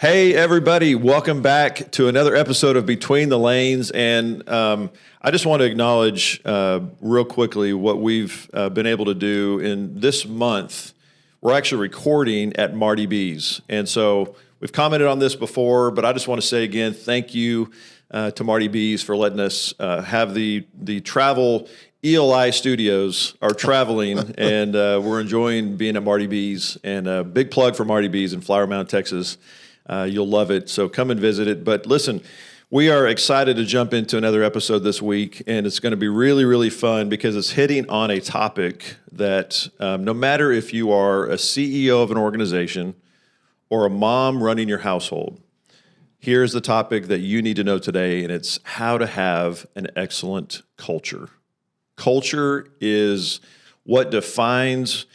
Hey, everybody. Welcome back to another episode of Between the Lanes. And I just want to acknowledge real quickly what we've been able to do in this month. We're actually recording at Marty B's. And so we've commented on this before, but I just want to say again, thank you to Marty B's for letting us have the travel. ELI Studios are traveling, and we're enjoying being at Marty B's. And a big plug for Marty B's in Flower Mound, Texas. You'll love it, so come and visit it. But listen, we are excited to jump into another episode this week, and it's going to be really, really fun because it's hitting on a topic that no matter if you are a CEO of an organization or a mom running your household, here's the topic that you need to know today, and it's how to have an excellent culture. Culture is what defines,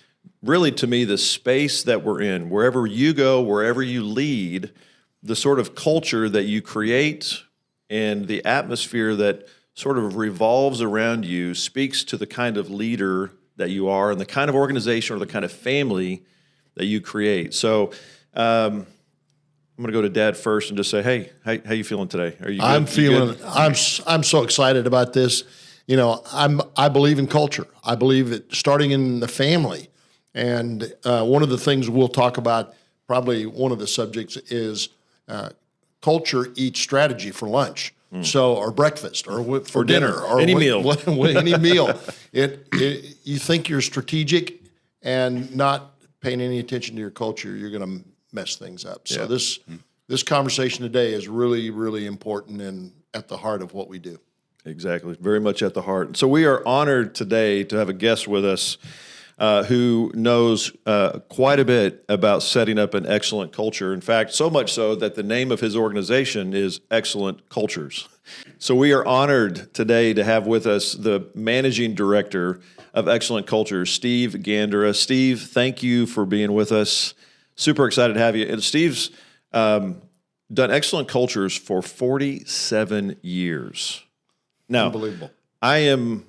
really, to me, the space that we're in. Wherever you go, wherever you lead, the sort of culture that you create and the atmosphere that sort of revolves around you speaks to the kind of leader that you are and the kind of organization or the kind of family that you create. So I'm going to go to Dad first and just say, hey, how you feeling today? Are you good? I'm so excited about this. You know, I believe in culture. I believe it starting in the family. And one of the things we'll talk about, probably one of the subjects, is culture eats strategy for lunch, or breakfast, or for dinner, or any meal. Any meal. You think you're strategic and not paying any attention to your culture, you're going to mess things up. So this conversation today is really, really important and at the heart of what we do. Exactly, very much at the heart. So we are honored today to have a guest with us who knows quite a bit about setting up an excellent culture. In fact, so much so that the name of his organization is Excellent Cultures. So we are honored today to have with us the managing director of Excellent Cultures, Steve Gandara. Steve, thank you for being with us. Super excited to have you. And Steve's done Excellent Cultures for 47 years. Now, unbelievable. I am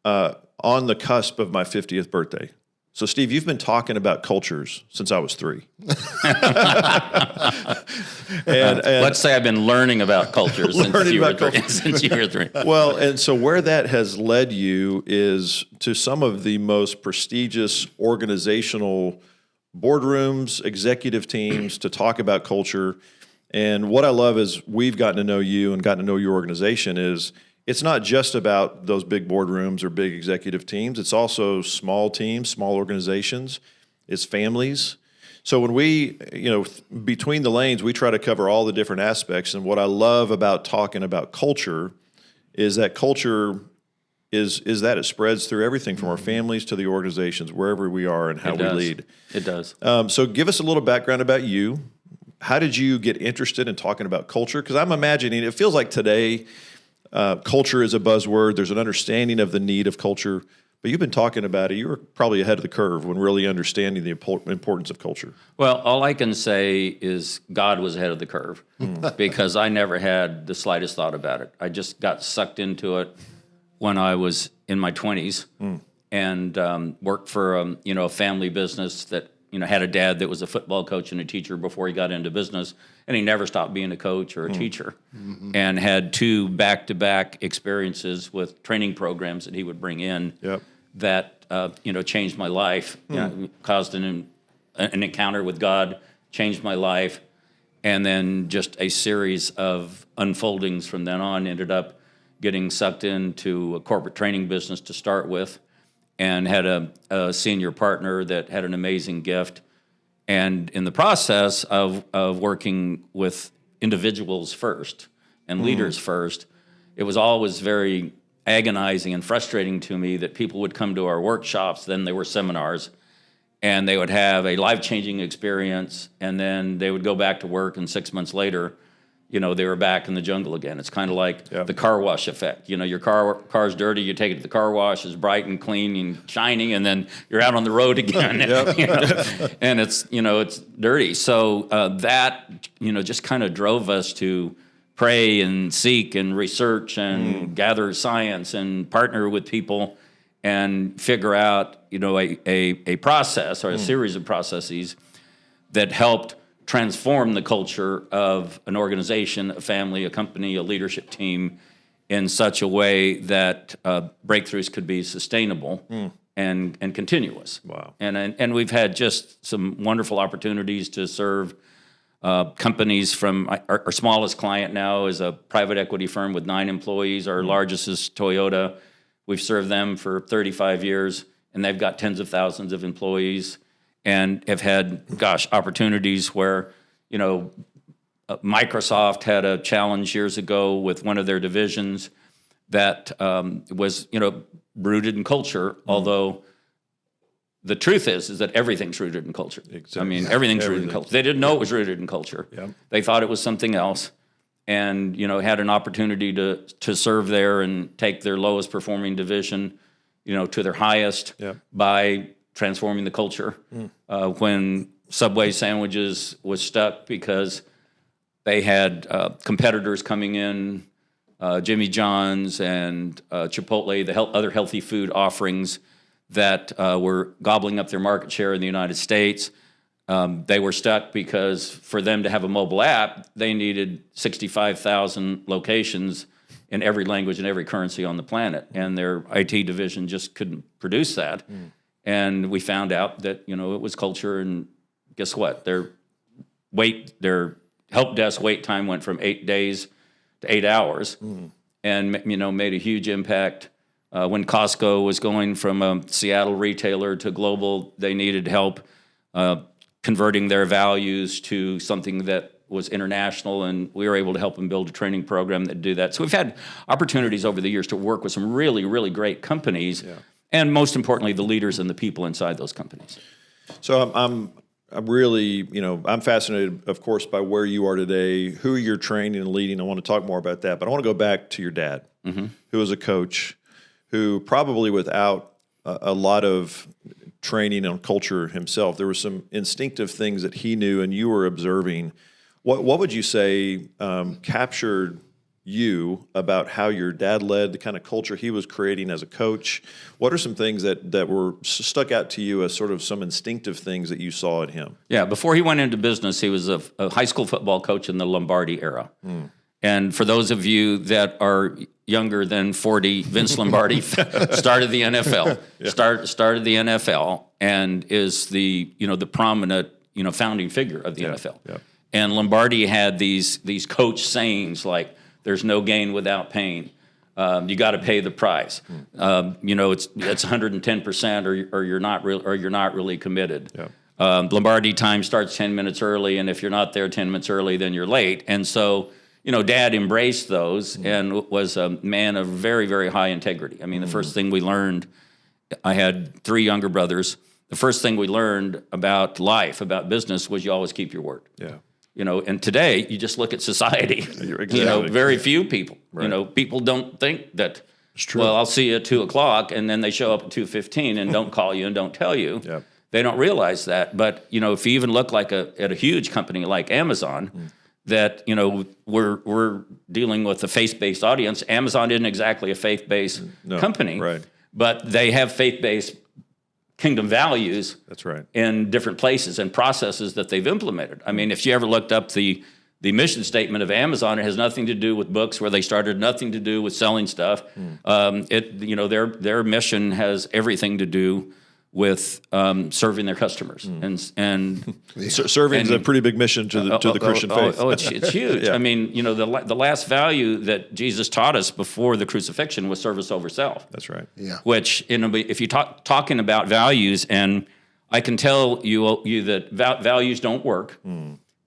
on the cusp of my 50th birthday. So, Steve, you've been talking about cultures since I was 3. and let's say I've been learning about cultures since you were 3. Well, and so where that has led you is to some of the most prestigious organizational boardrooms, executive teams to talk about culture. And what I love is we've gotten to know you and gotten to know your organization is it's not just about those big boardrooms or big executive teams. It's also small teams, small organizations. It's families. So when we, between the lanes, we try to cover all the different aspects. And what I love about talking about culture is that culture is that it spreads through everything from our families to the organizations, wherever we are and how we lead. It does. So give us a little background about you. How did you get interested in talking about culture? Because I'm imagining it feels like today, culture is a buzzword. There's an understanding of the need of culture, but you've been talking about it. You were probably ahead of the curve when really understanding the importance of culture. Well, all I can say is God was ahead of the curve because I never had the slightest thought about it. I just got sucked into it when I was in my 20s and worked for a family business that had a dad that was a football coach and a teacher before he got into business, and he never stopped being a coach or a teacher, and had 2 back-to-back experiences with training programs that he would bring in that changed my life, caused an encounter with God, changed my life, and then just a series of unfoldings from then on. Ended up getting sucked into a corporate training business to start with, and had a senior partner that had an amazing gift. And in the process of working with individuals first and leaders first, it was always very agonizing and frustrating to me that people would come to our workshops, then they were seminars, and they would have a life-changing experience, and then they would go back to work, and 6 months later, they were back in the jungle again. It's kind of like the car wash effect. Your car's dirty, you take it to the car wash, it's bright and clean and shining, and then you're out on the road again. And it's it's dirty. So that just kind of drove us to pray and seek and research and gather science and partner with people and figure out a process or a series of processes that helped transform the culture of an organization, a family, a company, a leadership team in such a way that breakthroughs could be sustainable and continuous. Wow. And we've had just some wonderful opportunities to serve companies from our smallest client now is a private equity firm with 9 employees. Our largest is Toyota. We've served them for 35 years, and they've got tens of thousands of employees and have had, opportunities where, Microsoft had a challenge years ago with one of their divisions that was, rooted in culture, although the truth is that everything's rooted in culture. Exactly. I mean, everything's rooted in culture. They didn't know it was rooted in culture. Yep. They thought it was something else, and had an opportunity to serve there and take their lowest performing division, to their highest by transforming the culture. When Subway sandwiches was stuck because they had competitors coming in, Jimmy John's and Chipotle, the other healthy food offerings that were gobbling up their market share in the United States. They were stuck because for them to have a mobile app, they needed 65,000 locations in every language and every currency on the planet. And their IT division just couldn't produce that. And we found out that, it was culture, and guess what? Their help desk wait time went from 8 days to 8 hours, and made a huge impact. When Costco was going from a Seattle retailer to global, they needed help converting their values to something that was international, and we were able to help them build a training program that do that. So we've had opportunities over the years to work with some really, really great companies, and most importantly, the leaders and the people inside those companies. So I'm really, I'm fascinated, of course, by where you are today, who you're training and leading. I want to talk more about that, but I want to go back to your dad, who was a coach, who probably without a lot of training on culture himself, there were some instinctive things that he knew and you were observing. What would you say captured you about how your dad led, the kind of culture he was creating as a coach? What are some things that were stuck out to you as sort of some instinctive things that you saw in him? Yeah, before he went into business, he was a high school football coach in the Lombardi era. And for those of you that are younger than 40, Vince Lombardi started the NFL. Started the NFL and is the prominent founding figure of the NFL. Yeah. And Lombardi had these coach sayings like, "There's no gain without pain. You got to pay the price. It's 110%, or you're not really committed. Yeah. Lombardi time starts 10 minutes early, and if you're not there 10 minutes early, then you're late." And so, Dad embraced those and was a man of very, very high integrity. I mean, the first thing we learned, I had 3 younger brothers. The first thing we learned about life, about business, was you always keep your word. Yeah. And today you just look at society. Exactly. Very few people. Right. People don't think that. It's true. Well, I'll see you at 2:00, and then they show up at 2:15 and don't call you and don't tell you. Yeah. They don't realize that. But if you even look at a huge company like Amazon, that we're dealing with a faith-based audience. Amazon isn't exactly a faith-based company, right? But they have faith-based kingdom values. That's right. In different places and processes that they've implemented. I mean, if you ever looked up the mission statement of Amazon, it has nothing to do with books where they started, nothing to do with selling stuff. Their mission has everything to do with serving their customers and serving is a pretty big mission to the Christian faith. It's huge. Yeah. I mean, the last value that Jesus taught us before the crucifixion was service over self. That's right. Yeah. Which if you talking about values, and I can tell you that values don't work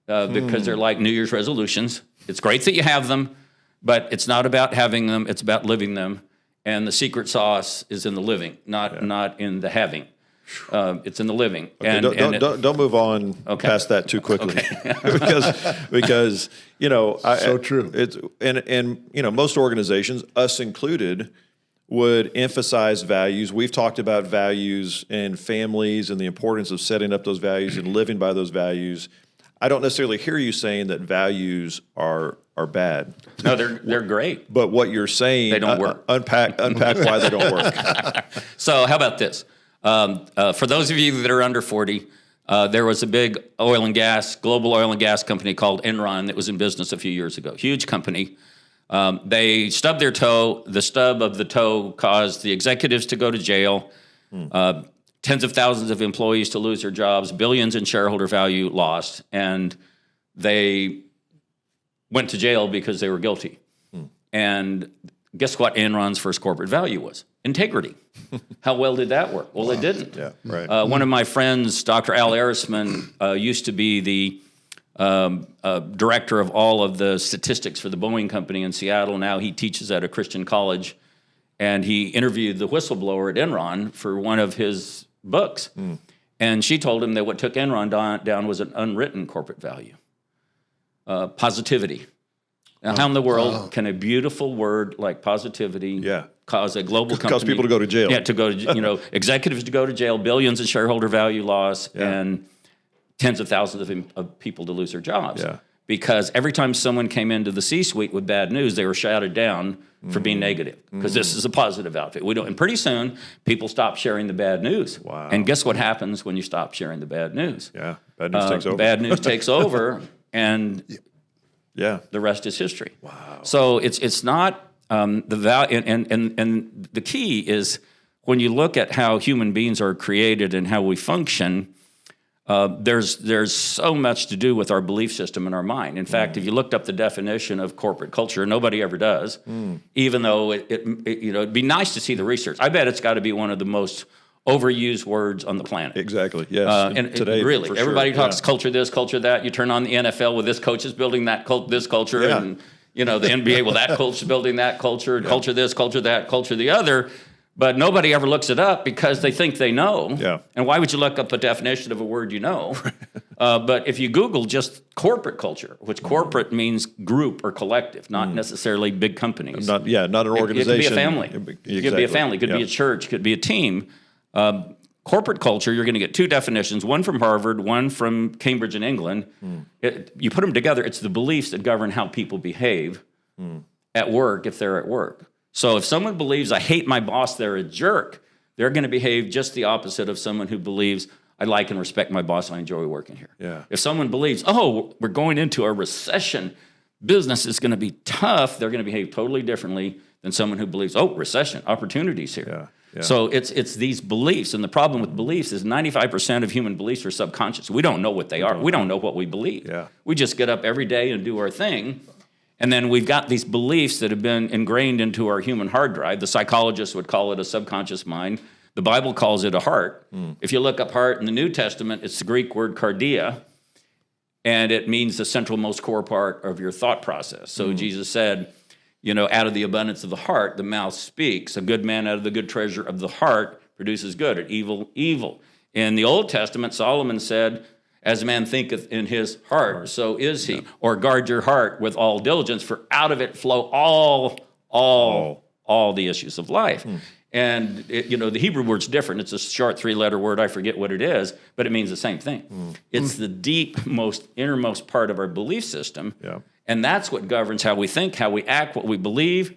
because they're like New Year's resolutions. It's great that you have them, but it's not about having them. It's about living them. And the secret sauce is in the living, not in the having. It's in the living. Okay, don't move on past that too quickly, because so true. It's and most organizations, us included, would emphasize values. We've talked about values and families and the importance of setting up those values and living by those values. I don't necessarily hear you saying that values are bad. No, they're great. But what you're saying, they don't work. Unpack why they don't work. So how about this? For those of you that are under 40, There was a big global oil and gas company called Enron that was in business a few years ago. Huge company. They stubbed their toe. The stub of the toe caused the executives to go to jail, tens of thousands of employees to lose their jobs, billions in shareholder value lost, and they went to jail because they were guilty. And guess what Enron's first corporate value was? Integrity. How well did that work? Well, it didn't. Yeah, right. One of my friends, Dr. Al Arisman, used to be the director of all of the statistics for the Boeing company in Seattle. Now he teaches at a Christian college, and he interviewed the whistleblower at Enron for one of his books. And she told him that what took Enron down was an unwritten corporate value, positivity. Now, how in the world can a beautiful word like positivity cause a global company... Cause people to go to jail. Yeah, to go to, executives to go to jail, billions in shareholder value loss, and tens of thousands of people to lose their jobs. Yeah. Because every time someone came into the C-suite with bad news, they were shouted down for being negative, because this is a positive outfit. And pretty soon, people stop sharing the bad news. Wow. And guess what happens when you stop sharing the bad news? Yeah, bad news takes over. Bad news takes over, and... Yeah, the rest is history. Wow. So it's not the value, and the key is when you look at how human beings are created and how we function. There's so much to do with our belief system and our mind. In fact, if you looked up the definition of corporate culture, nobody ever does. Even though it'd be nice to see the research. I bet it's got to be one of the most overused words on the planet. Exactly. Yes. And today, really, everybody sure. talks culture this, culture that. You turn on the NFL with this coach is building this culture, and the NBA with that coach is building that culture, culture this, culture that, culture the other. But nobody ever looks it up because they think they know. Yeah. And why would you look up a definition of a word you know? But if you Google just corporate culture, which corporate means group or collective, not necessarily big companies. Not an organization. It could be a family. It could be a family. It could be a church. It could be a team. Corporate culture, you're going to get two definitions, one from Harvard, one from Cambridge in England. You put them together, it's the beliefs that govern how people behave at work if they're at work. So if someone believes, I hate my boss, they're a jerk, they're going to behave just the opposite of someone who believes, I like and respect my boss, I enjoy working here. Yeah. If someone believes, we're going into a recession, business is going to be tough, they're going to behave totally differently than someone who believes, recession, opportunities here. Yeah. Yeah. So it's these beliefs, and the problem with beliefs is 95% of human beliefs are subconscious. We don't know what they are. We don't know what we believe. Yeah. We just get up every day and do our thing, and then we've got these beliefs that have been ingrained into our human hard drive. The psychologists would call it a subconscious mind. The Bible calls it a heart. If you look up heart in the New Testament, it's the Greek word cardia, and it means the central most core part of your thought process. So Jesus said, out of the abundance of the heart, the mouth speaks. A good man out of the good treasure of the heart produces good, and evil, evil. In the Old Testament, Solomon said, as a man thinketh in his heart, so is he. Or guard your heart with all diligence, for out of it flow all the issues of life. And, the Hebrew word's different. It's a short three-letter word. I forget what it is, but it means the same thing. It's the deep, innermost part of our belief system. Yeah. And that's what governs how we think, how we act, what we believe,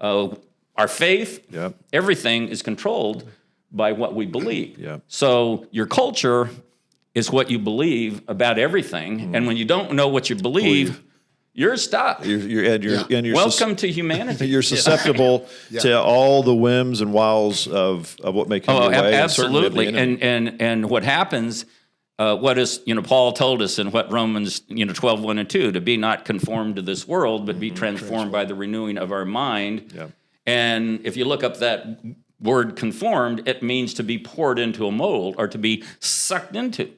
our faith. Yep. Everything is controlled by what we believe. Yep. So your culture is what you believe about everything. And when you don't know what you believe, you're stuck. Welcome to humanity. You're susceptible to all the whims and wiles of what may come your way. Absolutely. And what happens... what is, Paul told us in what Romans, 12, 1 and 2, to be not conformed to this world, but be transformed by the renewing of our mind. Yeah. And if you look up that word conformed, it means to be poured into a mold or to be sucked into.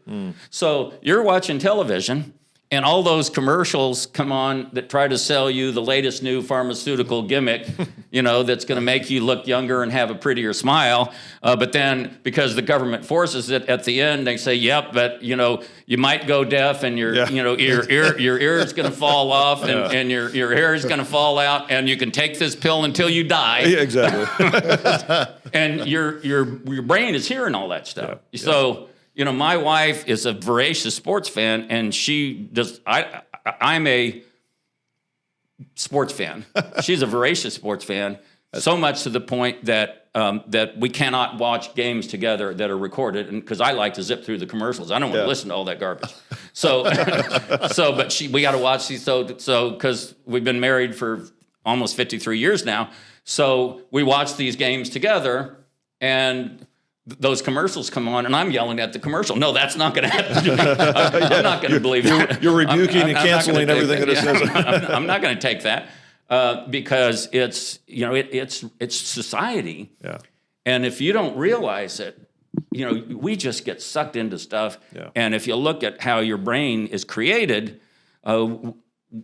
So you're watching television, and all those commercials come on that try to sell you the latest new pharmaceutical gimmick, that's going to make you look younger and have a prettier smile. But then, because the government forces it at the end, they say, "Yep, but you might go deaf, and your ear is going to fall off, and your hair is going to fall out, and you can take this pill until you die." Yeah, exactly. And your brain is hearing all that stuff. Yeah. So. My wife is a voracious sports fan, and she does. I'm a sports fan. She's a voracious sports fan. So much to the point that that we cannot watch games together that are recorded, and because I like to zip through the commercials, I don't want to listen to all that garbage. So, but we got to watch these. So because we've been married for almost 53 years now, so we watch these games together, and those commercials come on, and I'm yelling at the commercial. No, that's not going to happen to me. I'm not going to believe that. You're rebuking and canceling everything that it says. I'm not going to take that. Because it's it's society, and if you don't realize it, we just get sucked into stuff. Yeah. And if you look at how your brain is created,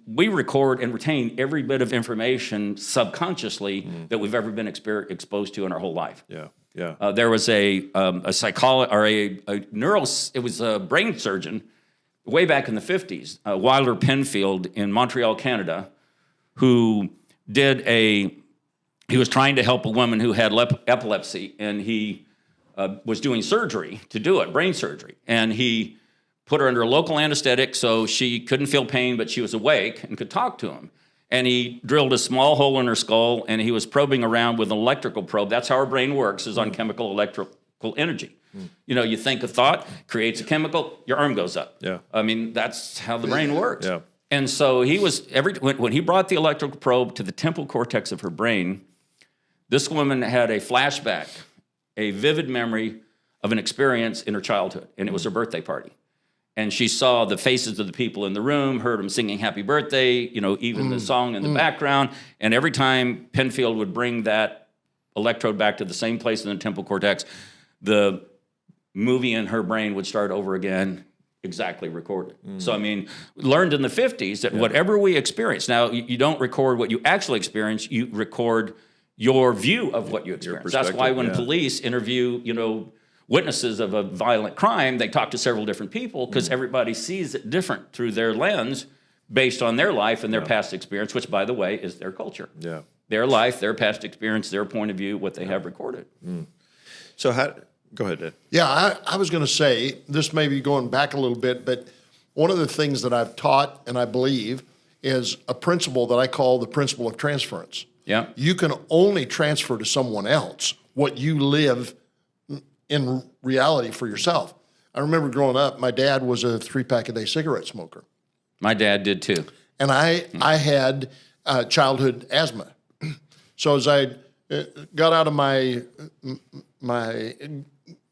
we record and retain every bit of information subconsciously that we've ever been exposed to in our whole life. There was a psychologist or it was a brain surgeon way back in the 50s, Wilder Penfield in Montreal, Canada, who he was trying to help a woman who had epilepsy, and he was doing surgery to do it, brain surgery. And he put her under a local anesthetic so she couldn't feel pain, but she was awake and could talk to him. And he drilled a small hole in her skull, and he was probing around with an electrical probe. That's how our brain works, is on chemical electrical energy. You think a thought, creates a chemical, your arm goes up. I mean, that's how the brain works. And so he was when he brought the electrical probe to the temporal cortex of her brain, this woman had a flashback, a vivid memory of an experience in her childhood, and it was her birthday party. And she saw the faces of the people in the room, heard them singing happy birthday, even the song in the background. And every time Penfield would bring that electrode back to the same place in the temporal cortex, the movie in her brain would start over again, exactly recorded. So, learned in the 50s that whatever we experience, now you don't record what you actually experience, you record your view of what you experience. That's why when police interview, witnesses of a violent crime, they talk to several different people because everybody sees it different through their lens based on their life and their past experience, which, by the way, is their culture. Their life, their past experience, their point of view, what they have recorded. So go ahead, Dad. Yeah, I was going to say, this may be going back a little bit, but one of the things that I've taught and I believe is a principle that I call the principle of transference. You can only transfer to someone else what you live in reality for yourself. I remember growing up, my dad was a 3-pack-a-day cigarette smoker. My dad did too. And I had childhood asthma. So as I got out of my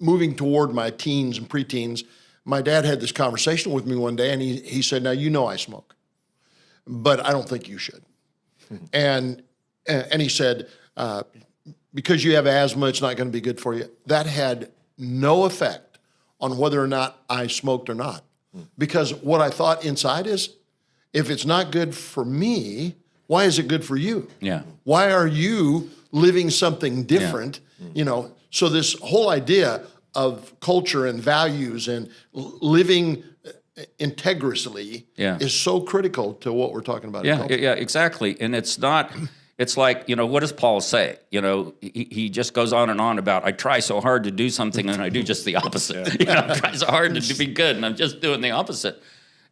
moving toward my teens and preteens, my dad had this conversation with me one day, and he said, "Now, I smoke, but I don't think you should." And he said, "Because you have asthma, it's not going to be good for you." That had no effect on whether or not I smoked or not. Because what I thought inside is, if it's not good for me, why is it good for you? Why are you living something different? So this whole idea of culture and values and living integriously is so critical to what we're talking about. Exactly. And it's not, it's like, what does Paul say? He just goes on and on about, I try so hard to do something and I do just the opposite. I try so hard to be good and I'm just doing the opposite.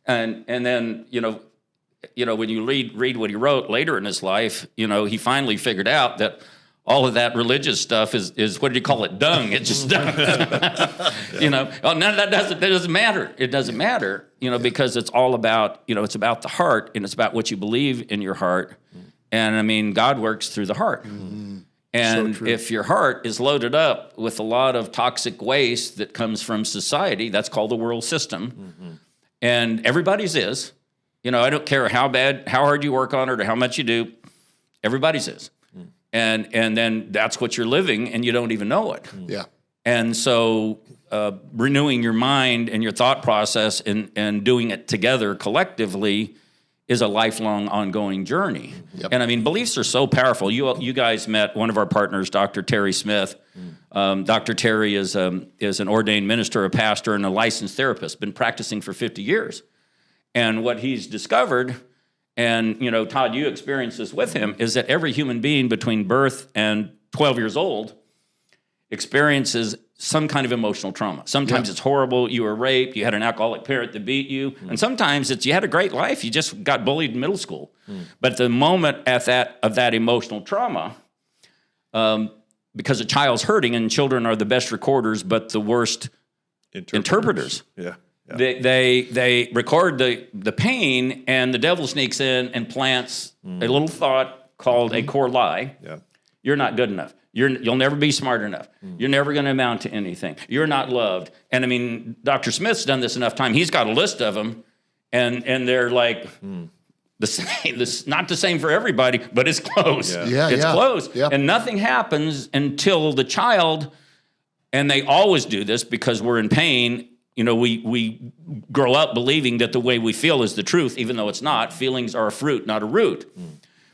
And then, when you read what he wrote later in his life, he finally figured out that all of that religious stuff is what did he call it? Dung. It's just dung. None of that doesn't matter. It doesn't matter, because it's all about, it's about the heart and it's about what you believe in your heart. And God works through the heart. And so if your heart is loaded up with a lot of toxic waste that comes from society, that's called the world system. And everybody's is. I don't care how hard you work on it or how much you do, everybody's is. And then that's what you're living, and you don't even know it. And so renewing your mind and your thought process and doing it together collectively is a lifelong, ongoing journey. And beliefs are so powerful. You guys met one of our partners, Dr. Terry Smith. Dr. Terry is an ordained minister, a pastor, and a licensed therapist, been practicing for 50 years. And what he's discovered, and Todd, you experienced this with him, is that every human being between birth and 12 years old experiences some kind of emotional trauma. Sometimes it's horrible. You were raped. You had an alcoholic parent that beat you. And sometimes it's you had a great life. You just got bullied in middle school. But the moment of that emotional trauma, because a child's hurting, and children are the best recorders, but the worst interpreters. Yeah. They record the pain, and the devil sneaks in and plants a little thought called a core lie. Yeah. You're not good enough. You'll never be smart enough. You're never going to amount to anything. You're not loved. And I mean, Dr. Smith's done this enough time. He's got a list of them, and they're like the same. This not the same for everybody, but it's close. It's close. Yeah. And nothing happens until the child, and they always do this because we're in pain. You know, we grow up believing that the way we feel is the truth, even though it's not. Feelings are a fruit, not a root.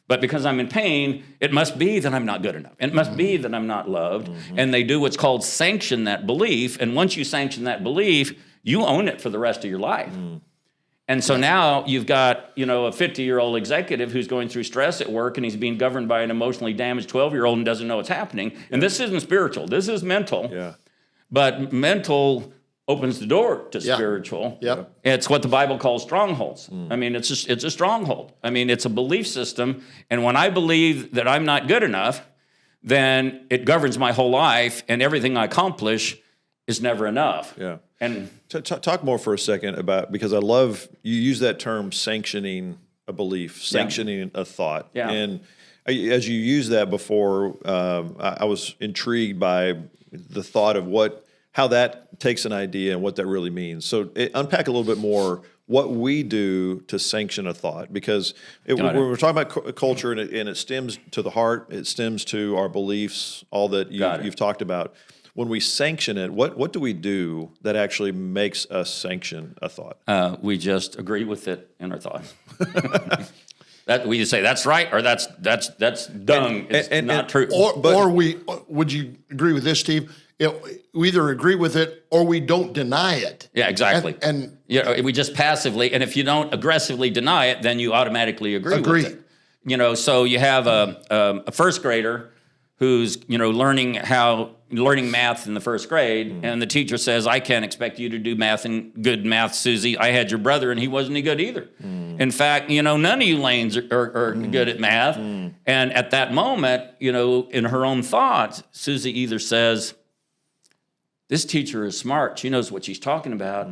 But because I'm in pain, it must be that I'm not good enough. It must be that I'm not loved. And they do what's called sanction that belief. And once you sanction that belief, you own it for the rest of your life. And so now you've got, a 50-year-old executive who's going through stress at work, and he's being governed by an emotionally damaged 12-year-old and doesn't know what's happening. And this isn't spiritual. This is mental. Yeah. But mental opens the door to spiritual. Yep. It's what the Bible calls strongholds. I mean, it's a stronghold. I mean, it's a belief system. And when I believe that I'm not good enough, then it governs my whole life, and everything I accomplish is never enough. Yeah. And Talk more for a second about, because I love, you use that term, sanctioning a belief, sanctioning a thought. Yeah. And as you used that before, I was intrigued by the thought of how that takes an idea and what that really means. So unpack a little bit more what we do to sanction a thought, because we're talking about culture, and it stems to the heart, it stems to our beliefs, all that you've talked about. When we sanction it, what do we do that actually makes us sanction a thought? we just agree with it in our thoughts. That we just say that's right, or that's dung. It's not true. Or would you agree with this, Steve? We either agree with it or we don't deny it. Yeah, exactly. And we just passively, and if you don't aggressively deny it, then you automatically agree. With it. So you have a first grader who's learning math in the first grade, and the teacher says, "I can't expect you to do good math, Susie. I had your brother, and he wasn't any good either. In fact, none of you lanes are good at math." And at that moment, in her own thoughts, Susie either says, "This teacher is smart. She knows what she's talking about.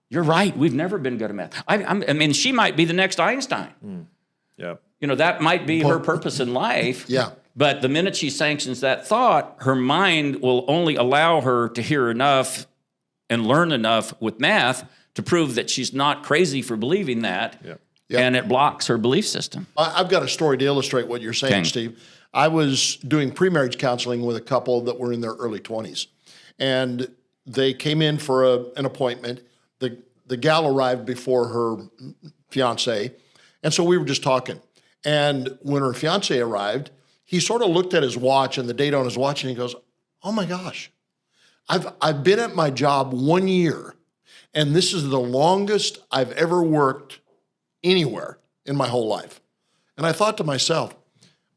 You're right. We've never been good at math." I mean, she might be the next Einstein. Yeah. That might be her purpose in life. Yeah. But the minute she sanctions that thought, her mind will only allow her to hear enough and learn enough with math to prove that she's not crazy for believing that. Yeah. And it blocks her belief system. I've got a story to illustrate what you're saying, Steve. I was doing pre-marriage counseling with a couple that were in their early 20s. And they came in for an appointment. The gal arrived before her fiance, and so we were just talking. And when her fiance arrived, he sort of looked at his watch and the date on his watch, and he goes, "Oh my gosh, I've been at my job 1 year, and this is the longest I've ever worked anywhere in my whole life." And I thought to myself,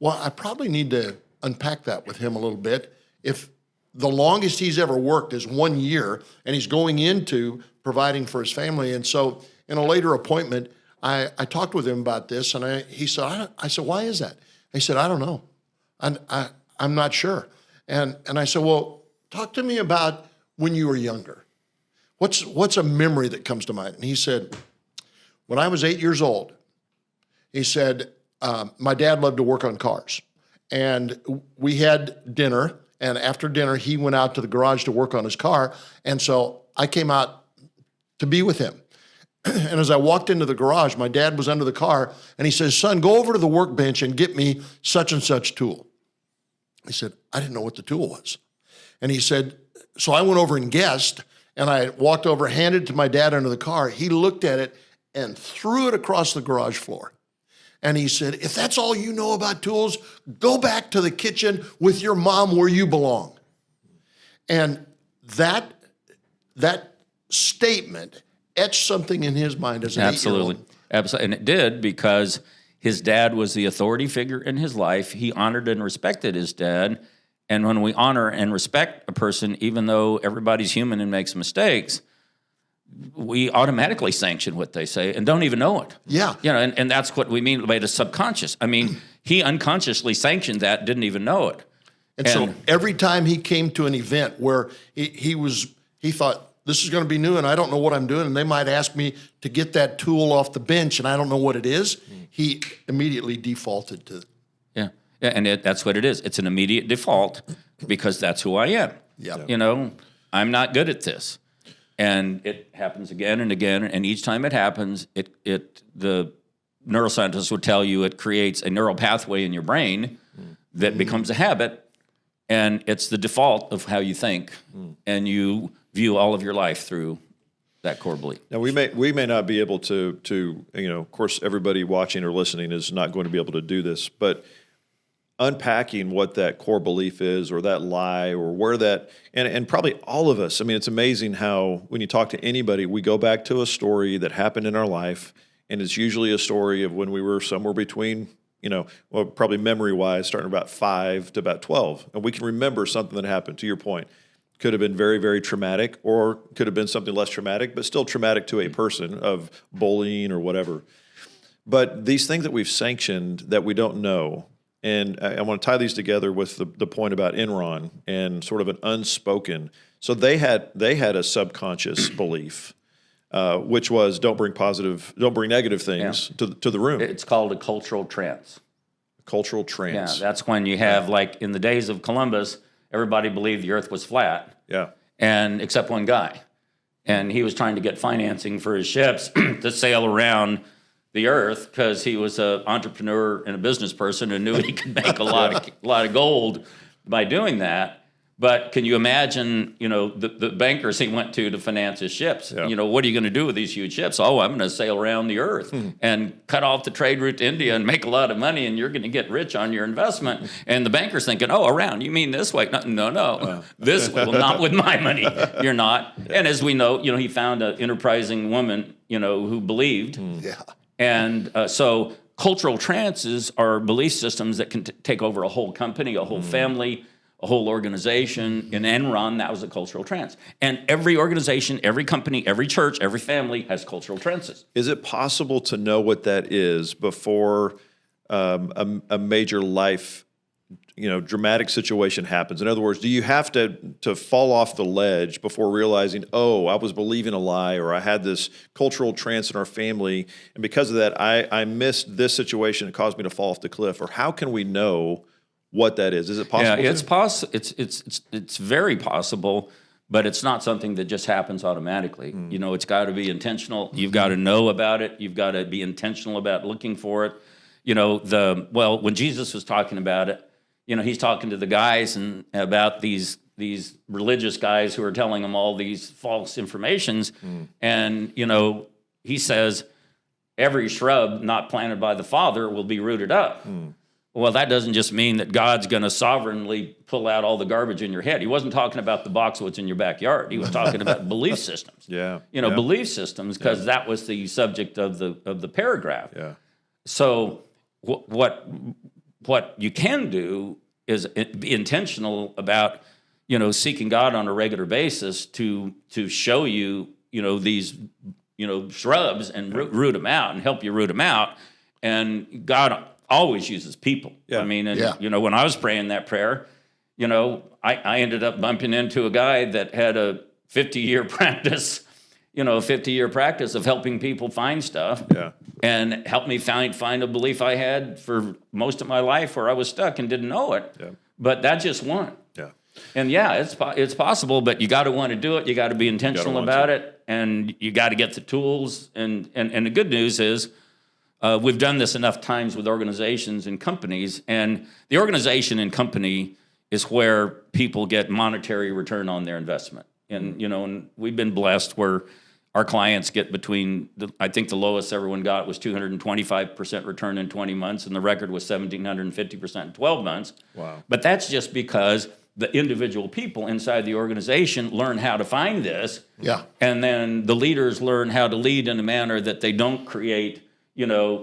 well, I probably need to unpack that with him a little bit. If the longest he's ever worked is 1 year, and he's going into providing for his family. And so in a later appointment, I talked with him about this, and he said, I said, "Why is that?" He said, "I don't know. I'm not sure." And I said, "Well, talk to me about when you were younger. What's a memory that comes to mind?" And he said, "When I was 8 years old," he said, "my dad loved to work on cars. And we had dinner, and after dinner, he went out to the garage to work on his car. And so I came out to be with him. And as I walked into the garage, my dad was under the car, and he says, 'Son, go over to the workbench and get me such and such tool.' I said, I didn't know what the tool was. And he said, so I went over and guessed, and I walked over, handed it to my dad under the car. He looked at it and threw it across the garage floor. And he said, 'If that's all you know about tools, go back to the kitchen with your mom where you belong.'" And that statement etched something in his mind as an 8-year-old. Absolutely. And it did, because his dad was the authority figure in his life. He honored and respected his dad. And when we honor and respect a person, even though everybody's human and makes mistakes, we automatically sanction what they say and don't even know it. Yeah. And that's what we mean by the subconscious. I mean, he unconsciously sanctioned that, didn't even know it. And so every time he came to an event where he thought, this is going to be new and I don't know what I'm doing, and they might ask me to get that tool off the bench and I don't know what it is, he immediately defaulted to. Yeah, and that's what it is. It's an immediate default because that's who I am. Yeah. You know, I'm not good at this. And it happens again and again, and each time it happens, the neuroscientists would tell you it creates a neural pathway in your brain that becomes a habit, and it's the default of how you think, and you view all of your life through that core belief. Now we may not be able to of course everybody watching or listening is not going to be able to do this, but unpacking what that core belief is or that lie or where that, and probably all of us, I mean, it's amazing how when you talk to anybody, we go back to a story that happened in our life, and it's usually a story of when we were somewhere between, probably memory-wise, starting about 5 to about 12. And we can remember something that happened, to your point. Could have been very, very traumatic, or could have been something less traumatic, but still traumatic to a person of bullying or whatever. But these things that we've sanctioned that we don't know, and I want to tie these together with the point about Enron and sort of an unspoken. So they had a subconscious belief, which was don't bring negative things to the room. It's called a cultural trance. Cultural trance. Yeah, that's when you have, like in the days of Columbus, everybody believed the earth was flat. Yeah. And except one guy. And he was trying to get financing for his ships to sail around the earth because he was an entrepreneur and a business person and knew he could make a lot of gold by doing that. But can you imagine, the bankers he went to finance his ships? Yeah. What are you going to do with these huge ships? Oh, I'm going to sail around the earth and cut off the trade route to India and make a lot of money, and you're going to get rich on your investment. And the banker's thinking, oh, around, you mean this way? No. This way. Well, not with my money. You're not. Yeah. And as we know, he found an enterprising woman, who believed. Yeah. And so cultural trances are belief systems that can take over a whole company, a whole family, a whole organization. In Enron, that was a cultural trance. And every organization, every company, every church, every family has cultural trances. Is it possible to know what that is before a major life, dramatic situation happens? In other words, do you have to fall off the ledge before realizing, oh, I was believing a lie, or I had this cultural trance in our family, and because of that, I missed this situation that caused me to fall off the cliff? Or how can we know what that is? Is it possible? Yeah, it's very possible, but it's not something that just happens automatically. It's got to be intentional. You've got to know about it. You've got to be intentional about looking for it. When Jesus was talking about it, he's talking to the guys and about these religious guys who are telling him all these false informations, and he says every shrub not planted by the Father will be rooted up. Well, that doesn't just mean that God's going to sovereignly pull out all the garbage in your head. He wasn't talking about the boxwoods in your backyard. He was talking about belief systems. Belief systems, because that was the subject of the paragraph. Yeah. So what you can do is be intentional about seeking God on a regular basis to show you these shrubs and root them out and help you root them out. And God always uses people. Yeah. I mean, when I was praying that prayer, I ended up bumping into a guy that had a 50-year practice, of helping people find stuff. Yeah. And helped me find a belief I had for most of my life where I was stuck and didn't know it. Yeah. But that just won. Yeah. And it's possible, but you got to want to do it. You got to be intentional about it, and you got to get the tools. And the good news is, we've done this enough times with organizations and companies, and the organization and company is where people get monetary return on their investment. And and we've been blessed where our clients get I think the lowest everyone got was 225% return in 20 months, and the record was 1,750% in 12 months. Wow. But that's just because the individual people inside the organization learn how to find this. Yeah. And then the leaders learn how to lead in a manner that they don't create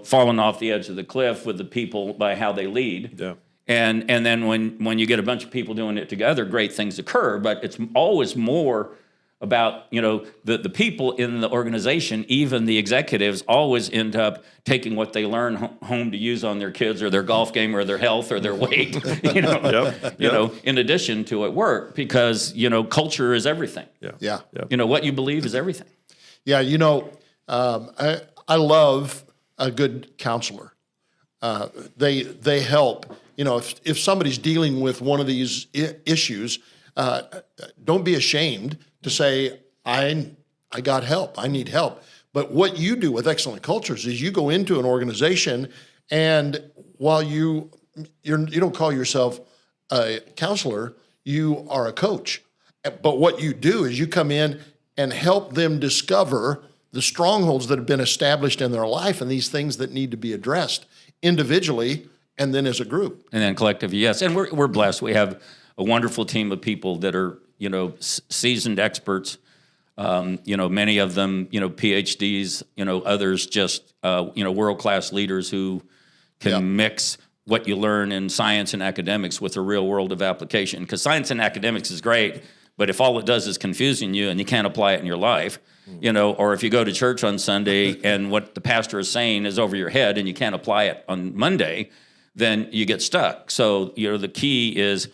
falling off the edge of the cliff with the people by how they lead. Yeah. And then when you get a bunch of people doing it together, great things occur, but it's always more about, the people in the organization, even the executives, always end up taking what they learn home to use on their kids or their golf game or their health or their weight, in addition to at work, because, culture is everything. Yeah. What you believe is everything. Yeah, I love a good counselor. They help. If somebody's dealing with one of these issues, don't be ashamed to say, I got help. I need help. But what you do with Excellent Cultures is you go into an organization, and while you don't call yourself a counselor, you are a coach. But what you do is you come in and help them discover the strongholds that have been established in their life and these things that need to be addressed individually and then as a group. And then collectively, yes. And we're blessed. We have a wonderful team of people that are, seasoned experts. Many of them, PhDs, others just, world-class leaders who can mix what you learn in science and academics with the real world of application. Because science and academics is great, but if all it does is confusing you and you can't apply it in your life, or if you go to church on Sunday and what the pastor is saying is over your head and you can't apply it on Monday, then you get stuck. So, the key is,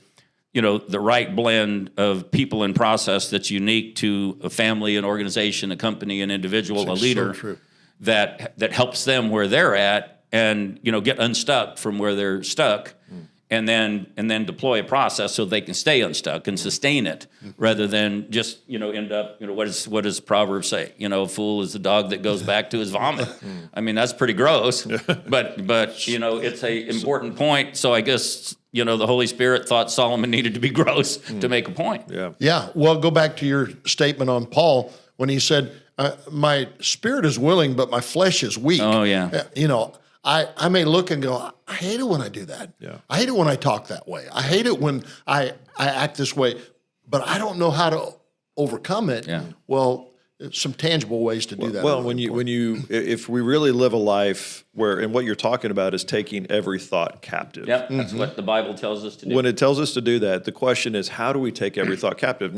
the right blend of people and process that's unique to a family, an organization, a company, an individual, a leader, that helps them where they're at and, get unstuck from where they're stuck. And then deploy a process so they can stay unstuck and sustain it, rather than just end up what does Proverbs say? A fool is the dog that goes back to his vomit. I mean, that's pretty gross, but it's a important point. So I guess the Holy Spirit thought Solomon needed to be gross to make a point. Yeah. Well, go back to your statement on Paul when he said, "My spirit is willing, but my flesh is weak." Oh yeah. I may look and go, I hate it when I do that. Yeah. I hate it when I talk that way. I hate it when I act this way, but I don't know how to overcome it. Yeah. Well, some tangible ways to do that. Well, if we really live a life where, and what you're talking about is taking every thought captive. Yep, that's what the Bible tells us to do. When it tells us to do that, the question is, how do we take every thought captive?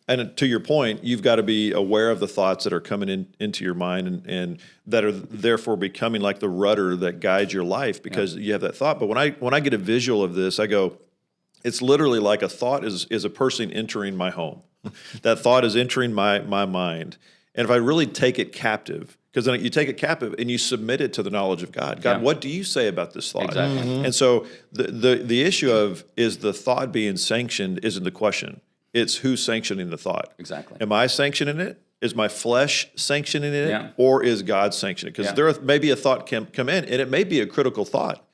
And to your point, you've got to be aware of the thoughts that are coming into your mind and that are therefore becoming like the rudder that guides your life because you have that thought. But when I get a visual of this, I go, it's literally like a thought is a person entering my home. That thought is entering my mind. And if I really take it captive, because then you take it captive and you submit it to the knowledge of God. God, what do you say about this thought? Exactly. And so the issue of is the thought being sanctioned isn't the question. It's who's sanctioning the thought. Exactly. Am I sanctioning it? Is my flesh sanctioning it? Yeah. Or is God sanctioning it? Because there may be a thought come in, and it may be a critical thought.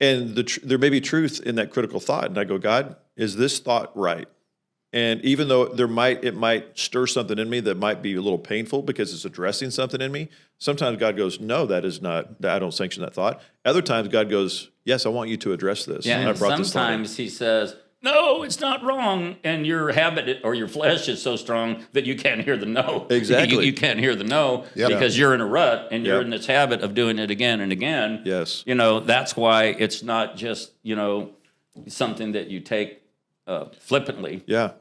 And there may be truth in that critical thought. And I go, God, is this thought right? And even though it might stir something in me that might be a little painful because it's addressing something in me, sometimes God goes, no, that is not, I don't sanction that thought. Other times God goes, yes, I want you to address this. Yeah, and sometimes he says, no, it's not wrong. And your habit or your flesh is so strong that you can't hear the no. Exactly. You can't hear the no because you're in a rut and you're in this habit of doing it again and again. Yes. That's why it's not just, something that you take flippantly. Yeah.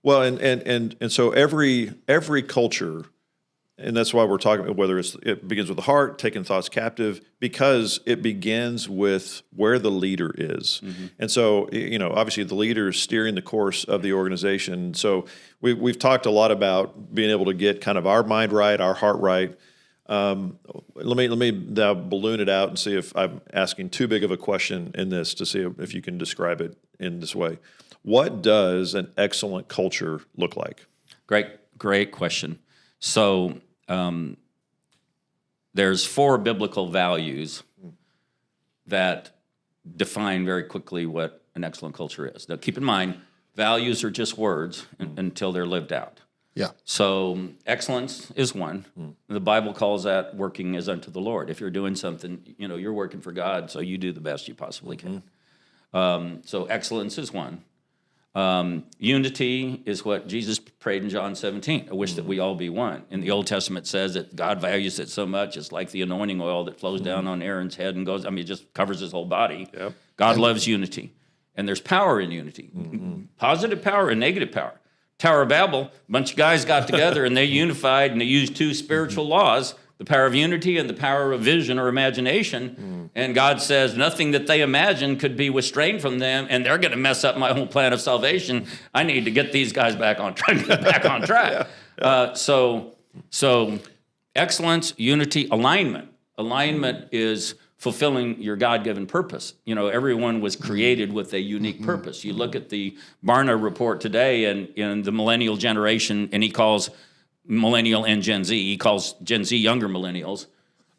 Well, and so every culture, and that's why we're talking about whether it begins with the heart, taking thoughts captive, because it begins with where the leader is. Mm-hmm. And so, obviously the leader is steering the course of the organization. So we've talked a lot about being able to get kind of our mind right, our heart right. Let me now balloon it out and see if I'm asking too big of a question in this to see if you can describe it in this way. What does an excellent culture look like? Great question. So there's 4 biblical values that define very quickly what an excellent culture is. Now, keep in mind, values are just words until they're lived out. Yeah. So excellence is one. The Bible calls that working as unto the Lord. If you're doing something, you're working for God, so you do the best you possibly can. So excellence is one. Unity is what Jesus prayed in John 17. I wish that we all be one. In the Old Testament says that God values it so much. It's like the anointing oil that flows down on Aaron's head and goes, it just covers his whole body. God loves unity. And there's power in unity, positive power and negative power. Tower of Babel, a bunch of guys got together and they unified and they used two spiritual laws, the power of unity and the power of vision or imagination. And God says nothing that they imagine could be restrained from them, and they're going to mess up my whole plan of salvation. I need to get these guys back on track. So excellence, unity, alignment. Alignment is fulfilling your God-given purpose. You know, everyone was created with a unique purpose. You look at the Barna report today and in the millennial generation, and he calls millennial and Gen Z. He calls Gen Z younger millennials,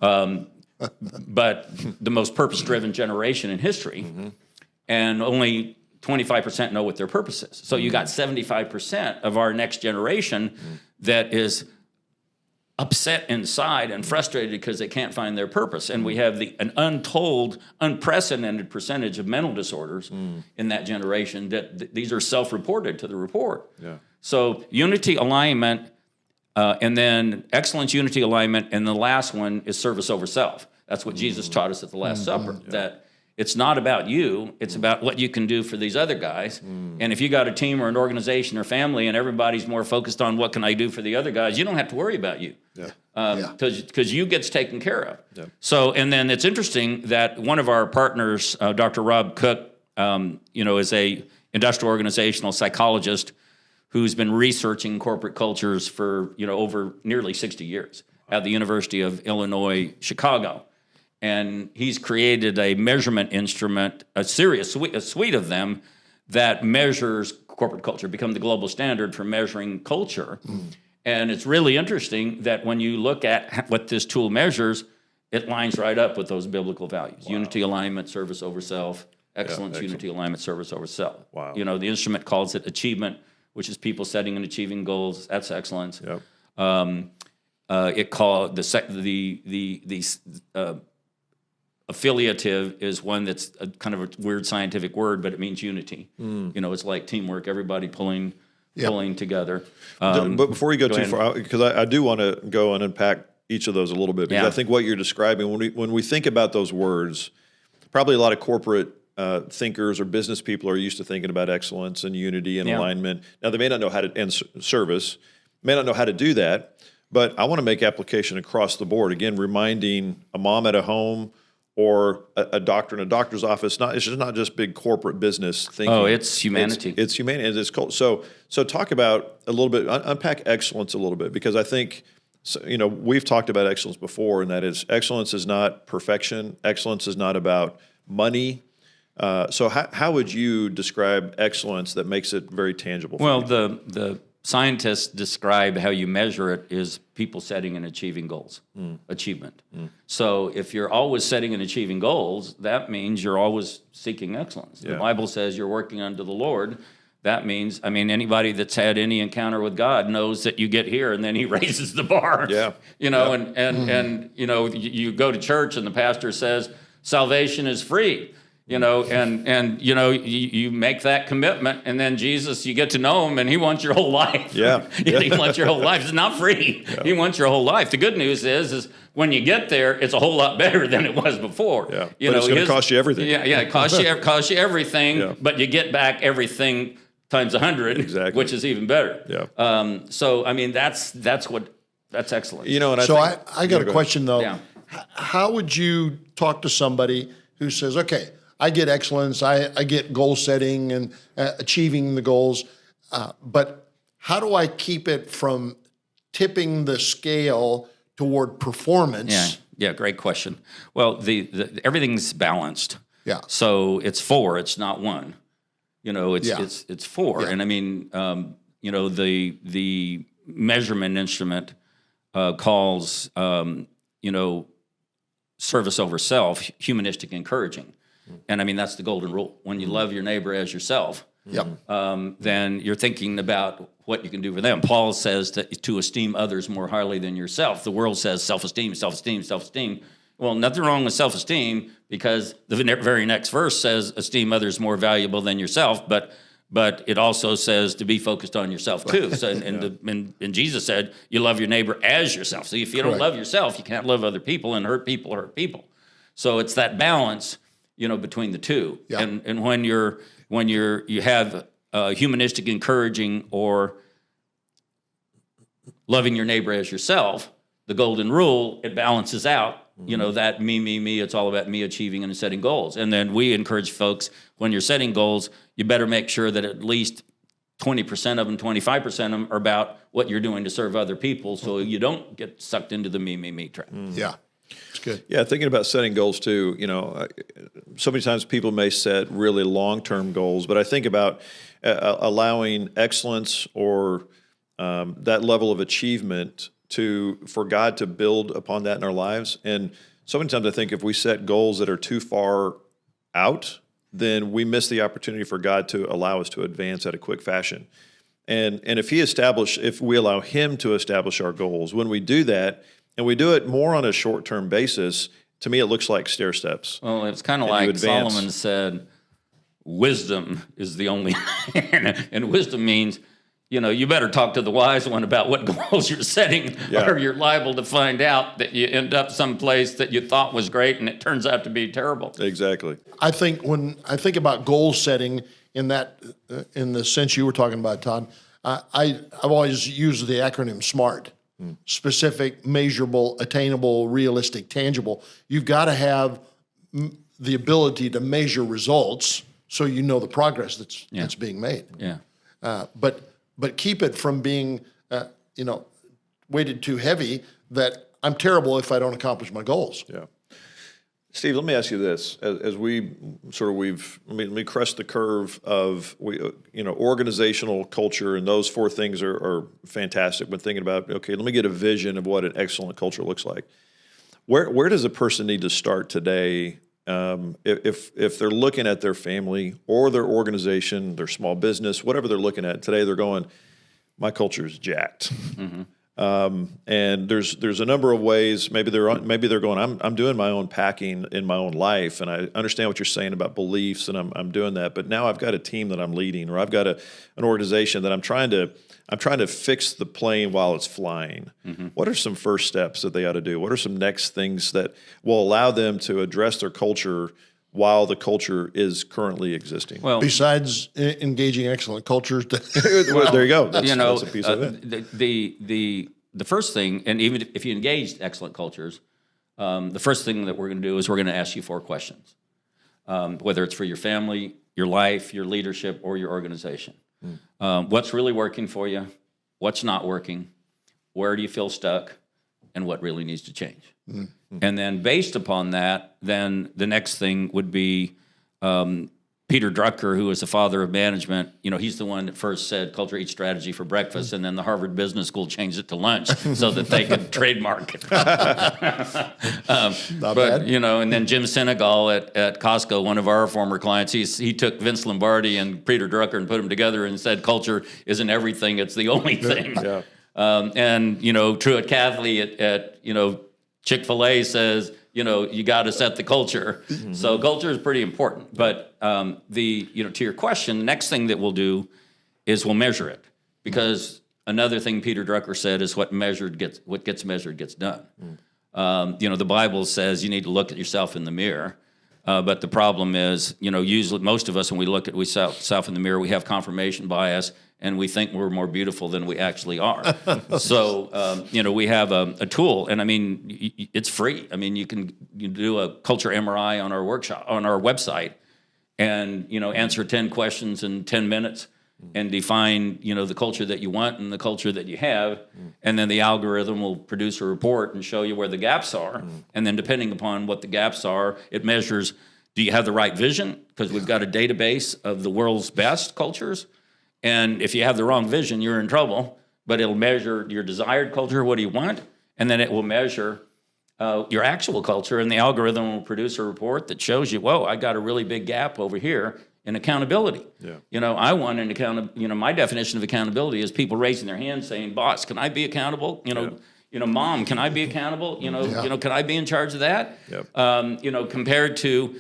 but the most purpose-driven generation in history, and only 25% know what their purpose is. So you got 75% of our next generation that is upset inside and frustrated because they can't find their purpose. And we have an unprecedented percentage of mental disorders in that generation that these are self-reported to the report. Yeah. So unity, alignment, and then excellence, unity, alignment, and the last one is service over self. That's what Jesus taught us at the Last Supper, that it's not about you, it's about what you can do for these other guys. And if you got a team or an organization or family and everybody's more focused on what can I do for the other guys, you don't have to worry about you. Because you gets taken care of. Yeah. So, and then it's interesting that one of our partners, Dr. Rob Cook, is a industrial organizational psychologist who's been researching corporate cultures for, over nearly 60 years at the University of Illinois, Chicago. And he's created a measurement instrument, a suite of them that measures corporate culture, become the global standard for measuring culture. And it's really interesting that when you look at what this tool measures, it lines right up with those biblical values. Wow. Unity, alignment, service over self, excellence, unity, alignment, service over self. Wow. The instrument calls it achievement, which is people setting and achieving goals. That's excellence. Yep. It called the affiliative is one that's a kind of a weird scientific word, but it means unity. It's like teamwork, everybody pulling together. But before we go too far, because I do want to go and unpack each of those a little bit, because I think what you're describing, when we think about those words, probably a lot of corporate thinkers or business people are used to thinking about excellence and unity and alignment. Now, they may not know how to, and service, may not know how to do that, but I want to make application across the board. Again, reminding a mom at a home or a doctor in a doctor's office. It's just not just big corporate business thinking. Oh, it's humanity. It's humanity. It's called. So talk about a little bit, unpack excellence a little bit, because I think, we've talked about excellence before, and that is excellence is not perfection. Excellence is not about money. So how would you describe excellence that makes it very tangible for you? The scientists describe how you measure it is people setting and achieving goals, achievement. So if you're always setting and achieving goals, that means you're always seeking excellence. The Bible says you're working unto the Lord. That means, anybody that's had any encounter with God knows that you get here and then he raises the bar. Yeah. You go to church and the pastor says, salvation is free. You make that commitment, and then Jesus, you get to know him, and he wants your whole life. Yeah. He wants your whole life. It's not free. Yeah. He wants your whole life. The good news is when you get there, it's a whole lot better than it was before. Yeah. But it's going to cost you everything. Yeah, it costs you everything, but you get back everything times 100, exactly, which is even better. Yeah. That's excellent. I got a question though. Yeah. How would you talk to somebody who says, okay, I get excellence, I get goal setting and achieving the goals, but how do I keep it from tipping the scale toward performance? Yeah, great question. Well, everything's balanced. Yeah. So it's 4, it's not 1. It's 4. Yeah. And the measurement instrument calls service over self humanistic encouraging. And that's the golden rule. When you love your neighbor as yourself, then you're thinking about what you can do for them. Paul says to esteem others more highly than yourself. The world says self-esteem, self-esteem, self-esteem. Well, nothing wrong with self-esteem, because the very next verse says esteem others more valuable than yourself, but it also says to be focused on yourself too. So, and Jesus said, you love your neighbor as yourself. So if you don't love yourself, you can't love other people, and hurt people. So it's that balance, between the two. Yeah. And when you have humanistic encouraging or loving your neighbor as yourself, the golden rule, it balances out, that me, it's all about me achieving and setting goals. And then we encourage folks, when you're setting goals, you better make sure that at least 20% of them, 25% of them are about what you're doing to serve other people, so you don't get sucked into the me trap. Yeah, it's good. Yeah, thinking about setting goals too, so many times people may set really long-term goals, but I think about allowing excellence or that level of achievement for God to build upon that in our lives. And so many times I think if we set goals that are too far out, then we miss the opportunity for God to allow us to advance at a quick fashion. And if we allow Him to establish our goals, when we do that, and we do it more on a short-term basis, to me it looks like stair steps. Well, it's kind of like Solomon said, wisdom is the only, and wisdom means, you better talk to the wise one about what goals you're setting, or you're liable to find out that you end up someplace that you thought was great and it turns out to be terrible. Exactly. I think when I think about goal setting in the sense you were talking about, Todd, I've always used the acronym SMART. Specific, measurable, attainable, realistic, tangible. You've got to have the ability to measure results so you know the progress that's being made. Yeah. But keep it from being, weighted too heavy that I'm terrible if I don't accomplish my goals. Yeah. Steve, let me ask you this: as we let me crest the curve of organizational culture, and those four things are fantastic. When thinking about, okay, let me get a vision of what an excellent culture looks like. Where does a person need to start today if they're looking at their family or their organization, their small business, whatever they're looking at today? They're going, my culture is jacked. Mm-hmm. And there's a number of ways. Maybe they're going, I'm doing my own packing in my own life, and I understand what you're saying about beliefs, and I'm doing that. But now I've got a team that I'm leading, or I've got an organization that I'm trying to fix the plane while it's flying. Mm-hmm. What are some first steps that they ought to do? What are some next things that will allow them to address their culture while the culture is currently existing? Well, besides engaging excellent cultures, well, there you go. That's a piece of it. The first thing, and even if you engage excellent cultures, the first thing that we're going to do is we're going to ask you 4 questions, whether it's for your family, your life, your leadership, or your organization. What's really working for you? What's not working? Where do you feel stuck? And what really needs to change? Mm-hmm. And then based upon that, then the next thing would be Peter Drucker, who is the father of management. He's the one that first said culture eats strategy for breakfast, and then the Harvard Business School changed it to lunch so that they could trademark it. Not bad. And then Jim Senegal at Costco, one of our former clients, he took Vince Lombardi and Peter Drucker and put them together and said culture isn't everything, it's the only thing. Yeah. And Truett Cathley at Chick-fil-A says, you got to set the culture. Mm-hmm. So culture is pretty important. But to your question, the next thing that we'll do is we'll measure it, because another thing Peter Drucker said is what gets measured gets done. The Bible says you need to look at yourself in the mirror. But the problem is, usually most of us, when we look at ourselves in the mirror, we have confirmation bias, and we think we're more beautiful than we actually are. So, we have a tool, and it's free. You can do a culture MRI on our website, and answer 10 questions in 10 minutes, and define the culture that you want and the culture that you have, and then the algorithm will produce a report and show you where the gaps are, and then depending upon what the gaps are, it measures, do you have the right vision? Because we've got a database of the world's best cultures, and if you have the wrong vision, you're in trouble. But it'll measure your desired culture, what do you want, and then it will measure your actual culture, and the algorithm will produce a report that shows you, whoa, I got a really big gap over here in accountability. Yeah. I want my definition of accountability is people raising their hands saying, boss, can I be accountable? Mom, can I be accountable? Can I be in charge of that? Yep. Compared to,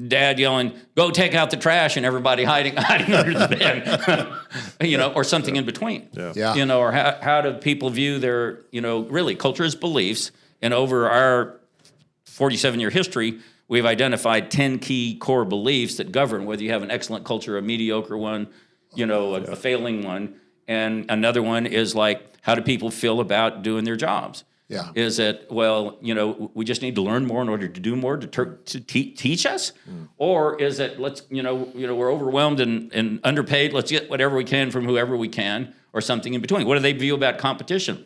dad yelling, go take out the trash, and everybody hiding under the bed, or something in between. Yeah. Or how do people view their, really culture is beliefs. And over our 47-year history, we've identified 10 key core beliefs that govern whether you have an excellent culture, a mediocre one, a failing one. And another one is like, how do people feel about doing their jobs? Yeah. Is it, well, we just need to learn more in order to do more to teach us? Or is it, let's, we're overwhelmed and underpaid, let's get whatever we can from whoever we can, or something in between? What do they view about competition?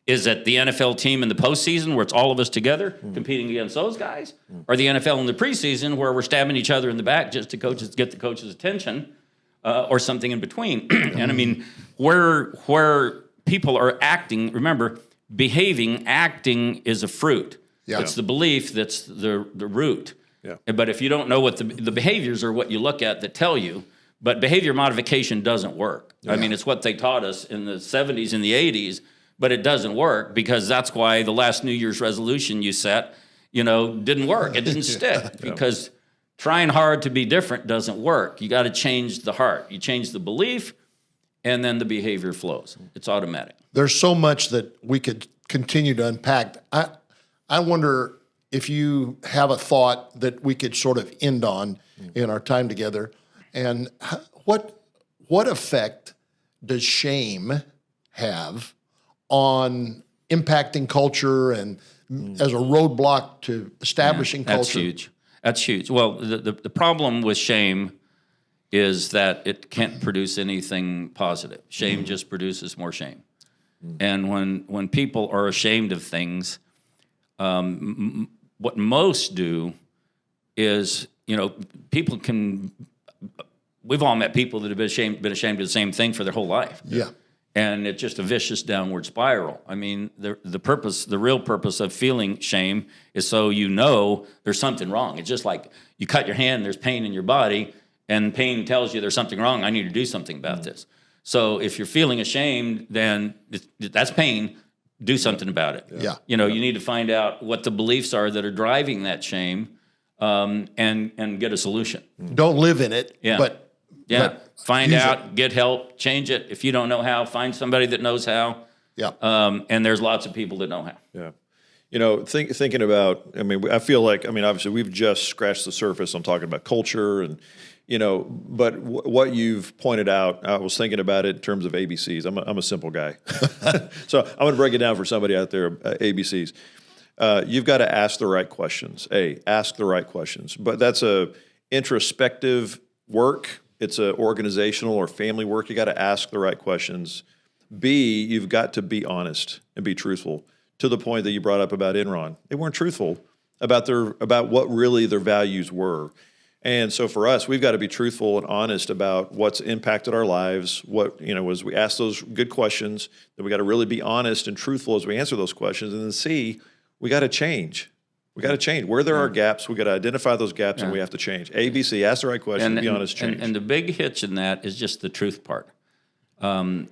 Is it the NFL team in the postseason where it's all of us together competing against those guys? Or the NFL in the preseason where we're stabbing each other in the back just to get the coach's attention, or something in between? And I mean, where people are acting, remember, acting is a fruit. Yeah. It's the belief that's the root. Yeah. But if you don't know what the behaviors are, what you look at that tell you, but behavior modification doesn't work. I mean, it's what they taught us in the 70s and the 80s, but it doesn't work, because that's why the last New Year's resolution you set, didn't work. It didn't stick, because trying hard to be different doesn't work. You got to change the heart. You change the belief, and then the behavior flows. It's automatic. There's so much that we could continue to unpack. I wonder if you have a thought that we could sort of end on in our time together. And what effect does shame have on impacting culture and as a roadblock to establishing That's culture? huge. That's huge. Well, the problem with shame is that it can't produce anything positive. Shame just produces more shame. And when people are ashamed of things, what most do is, people can. We've all met people that have been ashamed of the same thing for their whole life. Yeah. And it's just a vicious downward spiral. I mean, the real purpose of feeling shame is so there's something wrong. It's just like you cut your hand, there's pain in your body, and pain tells you there's something wrong. I need to do something about this. So if you're feeling ashamed, then that's pain. Do something about it. Yeah. You need to find out what the beliefs are that are driving that shame, and get a solution. Don't live in it, Yeah. but Find use out, get help, change it. If you don't know how, find somebody that knows how. Yeah. And there's lots of people that know how. Yeah. Thinking about, I feel like, obviously we've just scratched the surface on talking about culture and, but what you've pointed out, I was thinking about it in terms of ABCs. I'm a simple guy. So I'm going to break it down for somebody out there, ABCs. You've got to ask the right questions. Ask the right questions. But that's a introspective work. It's a organizational or family work. You got to ask the right questions. B, you've got to be honest and be truthful, to the point that you brought up about Enron. They weren't truthful about what really their values were. And so for us, we've got to be truthful and honest about what's impacted our lives. As we ask those good questions, then we got to really be honest and truthful as we answer those questions. And then C, we got to change. We got to change. Where there are gaps, we got to identify those gaps, and we have to change. ABC, ask the right question, be honest, change. And the big hitch in that is just the truth part. And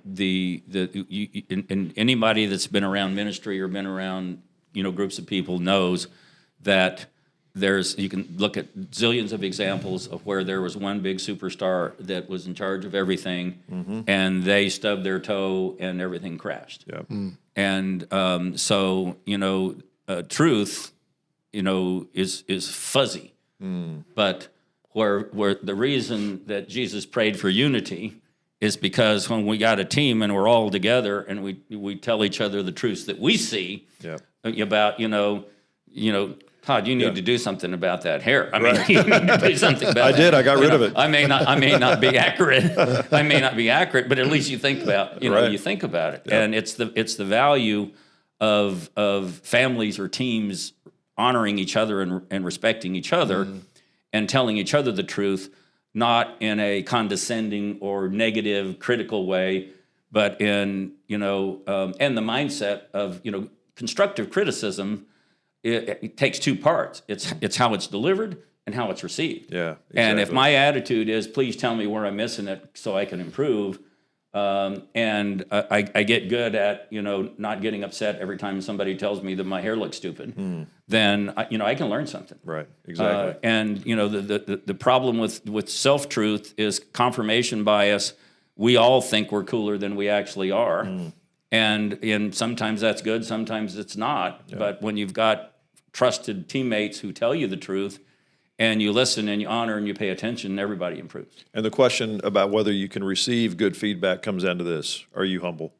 anybody that's been around ministry or been around groups of people knows that you can look at zillions of examples of where there was one big superstar that was in charge of everything, and they stubbed their toe and everything crashed. Yep. And so truth is fuzzy. But where the reason that Jesus prayed for unity is because when we got a team and we're all together and we tell each other the truths that we see about, Todd, you need to do something about that hair. You need to do something about that. I got rid of it. I may not be accurate. But at least you think about, you think about it. Yep. And it's the value of families or teams honoring each other and respecting each other and telling each other the truth, not in a condescending or negative, critical way, but in, and the mindset of, constructive criticism. It takes two parts. It's how it's delivered and how it's received. Yeah, exactly. And if my attitude is, please tell me where I'm missing it so I can improve, and I get good at not getting upset every time somebody tells me that my hair looks stupid, then I can learn something. Right. Exactly. And the problem with self-truth is confirmation bias. We all think we're cooler than we actually are, and sometimes that's good, sometimes it's not. Yeah. But when you've got trusted teammates who tell you the truth, and you listen and you honor and you pay attention, everybody improves. And the question about whether you can receive good feedback comes down to this: are you humble?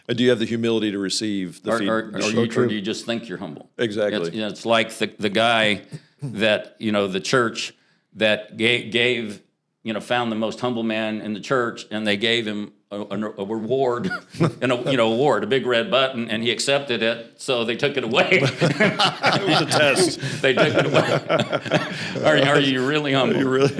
And do you have the humility to receive the feedback? Or do you just think you're humble? Exactly. It's like the guy that, the church that gave found the most humble man in the church, and they gave him a reward, a big red button, and he accepted it, so they took it away. It was a test. They took it away. Are you really humble? You really?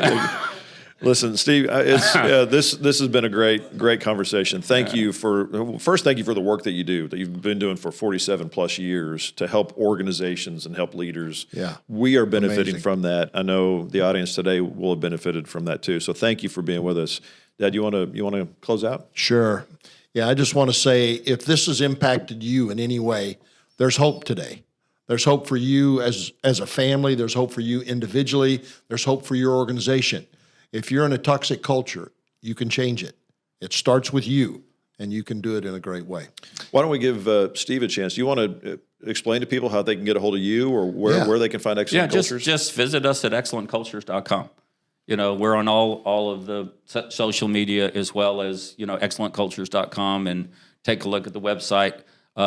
Listen, Steve, this has been a great conversation. Thank you for the work that you do, that you've been doing for 47 plus years to help organizations and help leaders. Yeah. We are benefiting Amazing. from that. I know the audience today will have benefited from that too. So thank you for being with us. Dad, you want to close out? Sure. Yeah, I just want to say, if this has impacted you in any way, there's hope today. There's hope for you as a family. There's hope for you individually. There's hope for your organization. If you're in a toxic culture, you can change it. It starts with you, and you can do it in a great way. Why don't we give Steve a chance? Do you want to explain to people how they can get a hold of you, or where they can find Excellent Cultures? Just visit us at excellentcultures.com. We're on all of the social media, as well as, excellentcultures.com, and take a look at the website.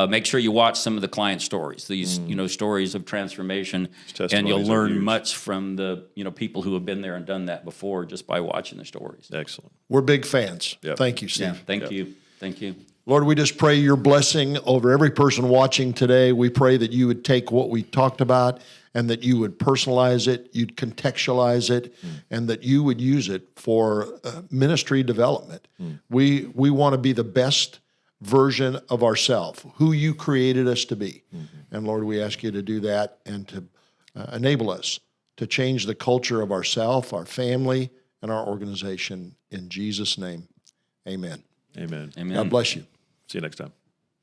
Make sure you watch some of the client stories, these, stories of transformation, and you'll learn much from the, people who have been there and done that before, just by watching the stories. Excellent. We're big fans. Yep. Thank you, Steve. Yeah, thank you. Thank you. Lord, we just pray your blessing over every person watching today. We pray that you would take what we talked about and that you would personalize it, you'd contextualize it, and that you would use it for ministry development. We want to be the best version of ourselves, who you created us to be. And Lord, we ask you to do that and to enable us to change the culture of ourselves, our family, and our organization. In Jesus' name, amen. Amen. Amen. God bless you. See you next time.